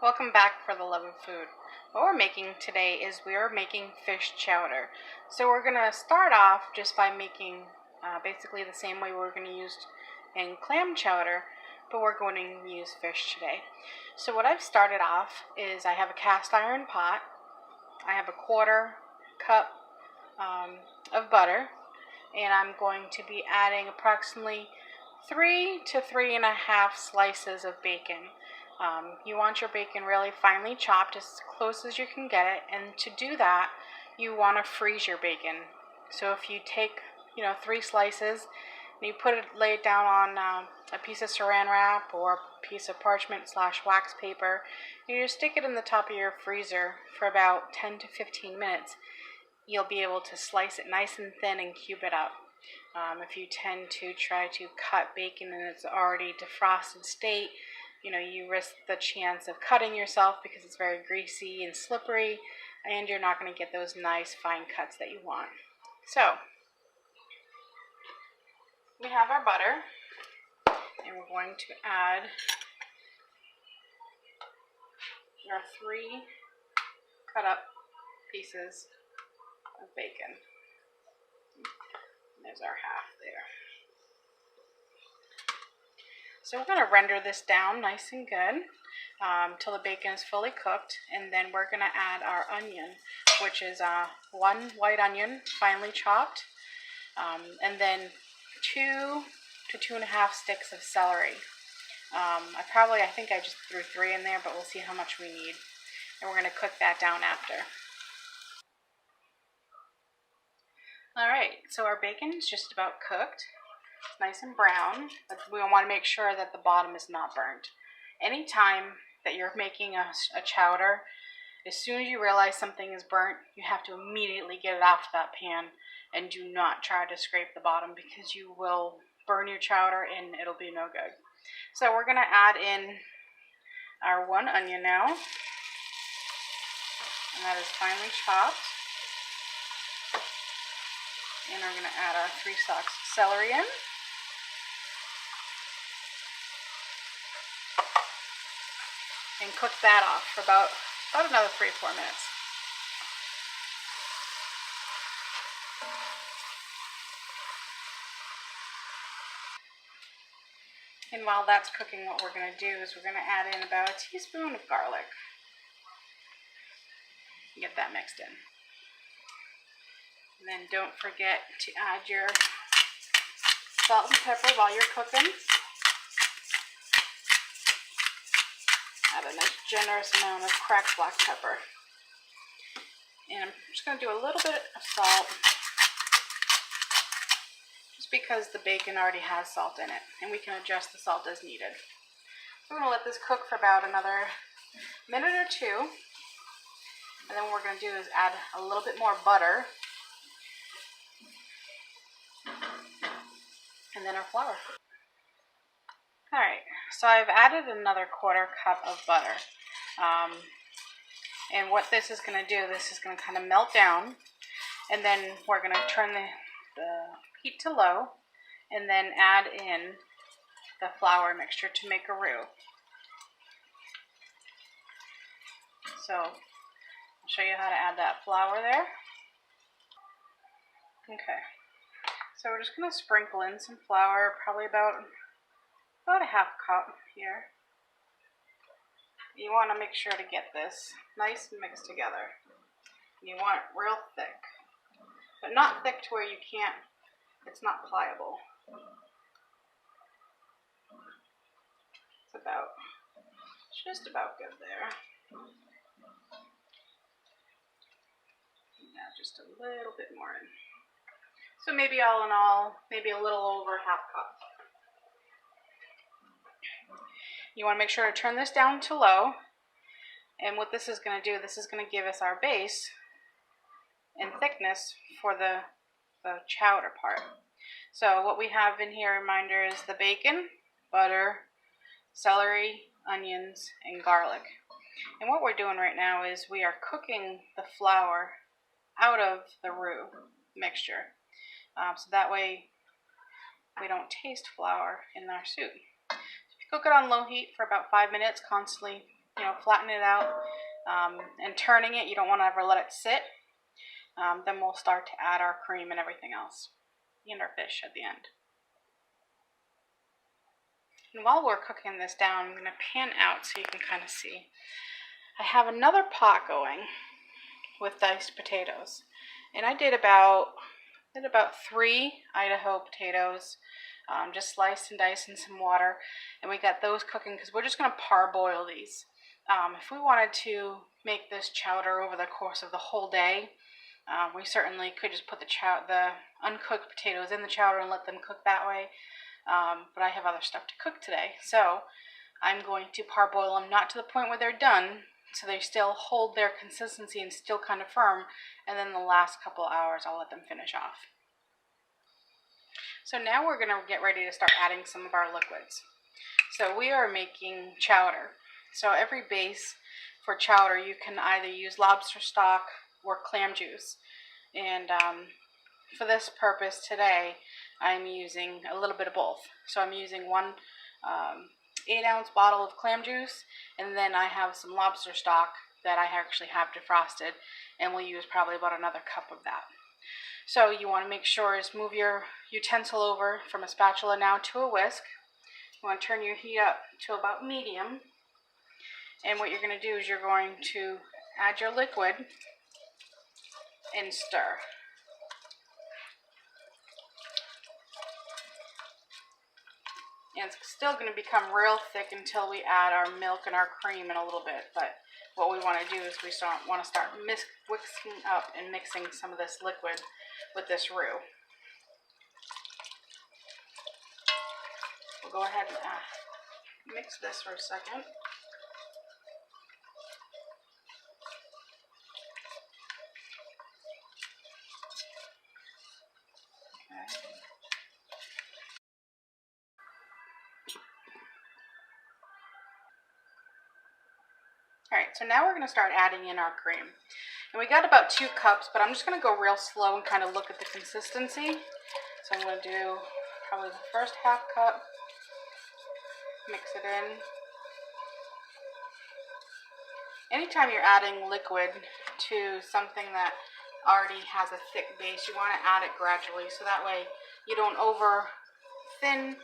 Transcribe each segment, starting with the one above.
Welcome back for the love of food. What we're making today is we're making fish chowder. So we're going to start off just by making basically the same way we're going to use in clam chowder, but we're going to use fish today. So what I've started off is I have a cast iron pot. I have a 1/4 cup of butter, and I'm going to be adding approximately 3 to 3.5 slices of bacon. You want your bacon really finely chopped, as close as you can get it, and to do that you want to freeze your bacon. So if you take 3 slices and you lay it down on a piece of saran wrap or a piece of parchment/wax paper, and you just stick it in the top of your freezer for about 10 to 15 minutes, you'll be able to slice it nice and thin and cube it up. If you tend to try to cut bacon in its already defrosted state, you risk the chance of cutting yourself because it's very greasy and slippery, and you're not going to get those nice fine cuts that you want. So we have our butter, and we're going to add our 3 cut up pieces of bacon. There's our half there. So we're going to render this down nice and good till the bacon is fully cooked, and then we're going to add our onion, which is 1 white onion finely chopped, and then 2 to 2.5 sticks of celery. I think I just threw 3 in there, but we'll see how much we need, and we're going to cook that down after. Alright, so our bacon is just about cooked. It's nice and brown, but we want to make sure that the bottom is not burnt. Anytime that you're making a chowder, as soon as you realize something is burnt, you have to immediately get it off that pan, and do not try to scrape the bottom because you will burn your chowder and it'll be no good. So we're going to add in our 1 onion now, and that is finely chopped. And we're going to add our 3 stalks of celery in. And cook that off for about another 3-4 minutes. And while that's cooking, what we're going to do is we're going to add in about a teaspoon of garlic. Get that mixed in. And then don't forget to add your salt and pepper while you're cooking. Add a nice generous amount of cracked black pepper. And I'm just going to do a little bit of salt, just because the bacon already has salt in it, and we can adjust the salt as needed. So I'm going to let this cook for about another minute or 2. And then what we're going to do is add a little bit more butter, and then our flour. Alright, so I've added another 1/4 cup of butter. And what this is going to do, this is going to kind of melt down, and then we're going to turn the heat to low, and then add in the flour mixture to make a roux. So I'll show you how to add that flour there. Okay, so we're just going to sprinkle in some flour, probably about a 1/2 cup here. You want to make sure to get this nice and mixed together. You want it real thick, but not thick to where you can't, it's not pliable. It's just about good there. Now just a little bit more in. So maybe all in all, maybe a little over 1/2 cup. You want to make sure to turn this down to low, and what this is going to do, this is going to give us our base and thickness for the chowder part. So what we have in here, reminder, is the bacon, butter, celery, onions, and garlic. And what we're doing right now is we are cooking the flour out of the roux mixture, so that way we don't taste flour in our soup. Cook it on low heat for about 5 minutes, constantly flatten it out, and turning it. You don't want to ever let it sit. Then we'll start to add our cream and everything else, and our fish at the end. And while we're cooking this down, I'm going to pan out so you can kind of see. I have another pot going with diced potatoes, and I did about 3 Idaho potatoes, just sliced and diced in some water, and we got those cooking because we're just going to parboil these. If we wanted to make this chowder over the course of the whole day, we certainly could just put the uncooked potatoes in the chowder and let them cook that way. But I have other stuff to cook today, so I'm going to parboil them, not to the point where they're done, so they still hold their consistency and still kind of firm, and then the last couple hours I'll let them finish off. So now we're going to get ready to start adding some of our liquids. So we are making chowder. So every base for chowder, you can either use lobster stock or clam juice. And for this purpose today, I'm using a little bit of both. So I'm using one 8-ounce bottle of clam juice, and then I have some lobster stock that I actually have defrosted, and we'll use probably about another cup of that. So you want to make sure is move your utensil over from a spatula now to a whisk. You want to turn your heat up to about medium, and what you're going to do is you're going to add your liquid and stir. And it's still going to become real thick until we add our milk and our cream in a little bit. But what we want to do is we want to start whisking up and mixing some of this liquid with this roux. We'll go ahead and mix this for a second. Okay. Alright, so now we're going to start adding in our cream. And we got about 2 cups, but I'm just going to go real slow and kind of look at the consistency. So I'm going to do probably the first half cup, mix it in. Anytime you're adding liquid to something that already has a thick base, you want to add it gradually, so that way you don't over thin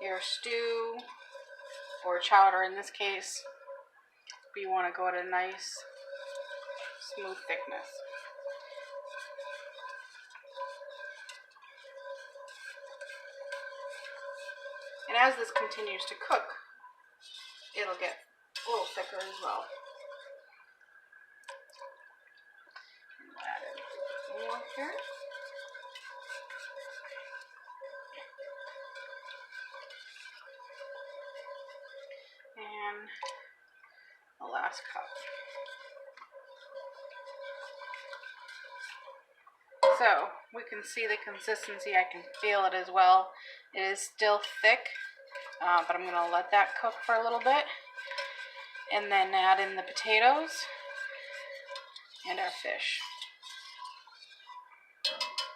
your stew or chowder in this case, but you want to go at a nice smooth thickness. And as this continues to cook, it'll get a little thicker as well. We'll add in more here. And the last cup. So we can see the consistency. I can feel it as well. It is still thick, but I'm going to let that cook for a little bit, and then add in the potatoes and our fish.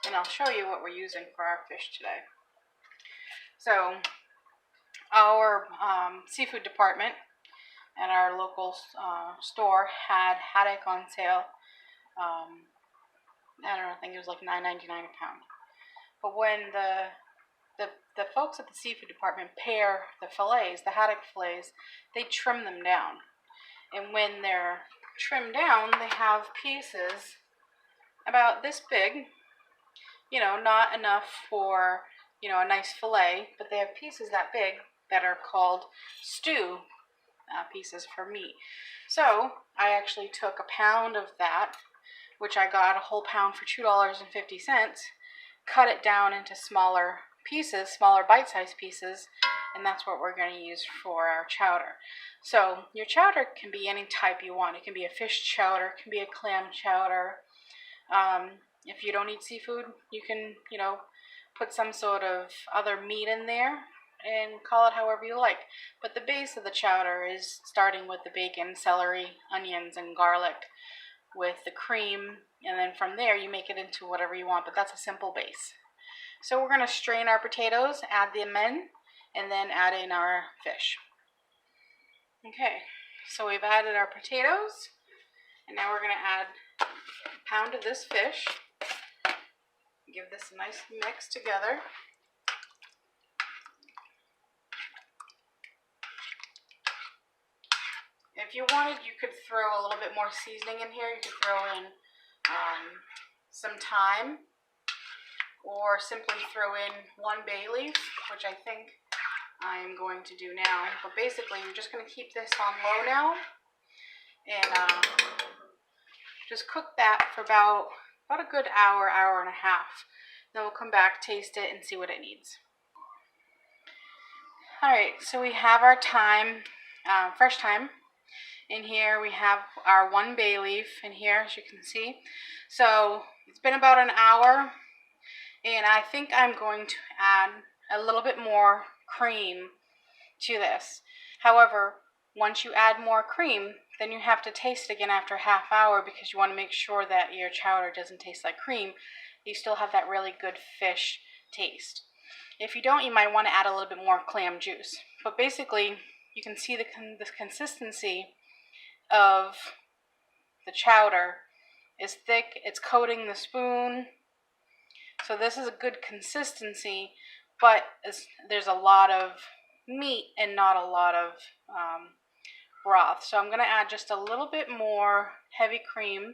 And I'll show you what we're using for our fish today. So our seafood department at our local store had haddock on sale. I don't know, I think it was like $9.99 a pound. But when the folks at the seafood department pare the fillets, the haddock fillets, they trim them down. And when they're trimmed down, they have pieces about this big, not enough for, a nice fillet, but they have pieces that big that are called stew pieces for meat. So I actually took a pound of that, which I got a whole pound for $2.50, cut it down into smaller pieces, smaller bite-sized pieces, and that's what we're going to use for our chowder. So your chowder can be any type you want. It can be a fish chowder, it can be a clam chowder. If you don't eat seafood, you can, put some sort of other meat in there and call it however you like. But the base of the chowder is starting with the bacon, celery, onions, and garlic with the cream, and then from there you make it into whatever you want, but that's a simple base. So we're going to strain our potatoes, add them in, and then add in our fish. Okay, so we've added our potatoes, and now we're going to add a pound of this fish. Give this a nice mix together. If you wanted, you could throw a little bit more seasoning in here. You could throw in some thyme, or simply throw in 1 bay leaf, which I think I'm going to do now. But basically, you're just going to keep this on low now, and just cook that for about a good hour, hour and a half. Then we'll come back, taste it, and see what it needs. Alright, so we have our thyme, fresh thyme. In here we have our 1 bay leaf in here, as you can see. So it's been about an hour, and I think I'm going to add a little bit more cream to this. However, once you add more cream, then you have to taste it again after a half hour, because you want to make sure that your chowder doesn't taste like cream. You still have that really good fish taste. If you don't, you might want to add a little bit more clam juice. But basically, you can see the consistency of the chowder is thick. It's coating the spoon. So this is a good consistency, but there's a lot of meat and not a lot of broth. So I'm going to add just a little bit more heavy cream